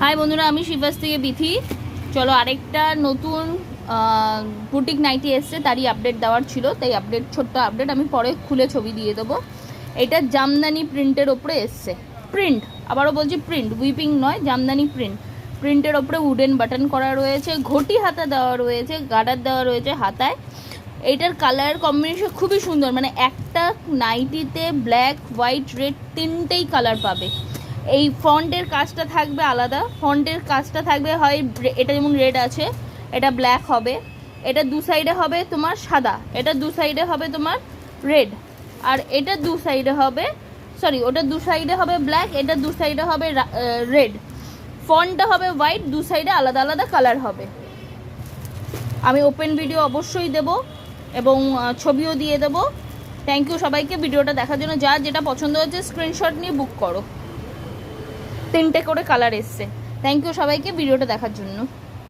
High বন্ধুরা, আমি শিবাস থেকে বিথি। চলো আরেকটা নতুন বুটিক নাইটি এসছে, তারই আপডেট দেওয়ার ছিল, তাই ছোট্ট আপডেট আমি পরে খুলে ছবি দিয়ে দেবো। এটা জামদানি প্রিন্টের ওপরে এসছে। প্রিন্ট, আবারও বলছি প্রিন্ট, উইপিং নয়, জামদানি প্রিন্টের ওপরে উডেন বাটন করা রয়েছে, ঘটি হাতা দেওয়া রয়েছে, গার্ডার দেওয়া রয়েছে হাতায়। এইটার কালার কম্বিনেশন খুবই সুন্দর, মানে একটা নাইটিতে ব্ল্যাক, হোয়াইট, রেড তিনটেই কালার পাবে। এই ফন্টের কাজটা থাকবে আলাদা, ফন্টের কাজটা থাকবে হয় এটা যেমন রেড আছে, এটা ব্ল্যাক হবে, এটা দু সাইডে হবে তোমার সাদা, এটা দু সাইডে হবে তোমার রেড, আর এটা দু সাইডে হবে ওটা দু সাইডে হবে ব্ল্যাক, এটা দু সাইডে হবে রেড। ফন্টটা হবে হোয়াইট, দু সাইডে আলাদা আলাদা কালার হবে। আমি ওপেন ভিডিও অবশ্যই দেব এবং ছবিও দিয়ে দেবো। থ্যাংক ইউ সবাইকে ভিডিওটা দেখার জন্য। যার যেটা পছন্দ হচ্ছে স্ক্রিনশট নিয়ে বুক করো। 3টে করে কালার এসছে। থ্যাংক ইউ সবাইকে ভিডিওটা দেখার জন্য।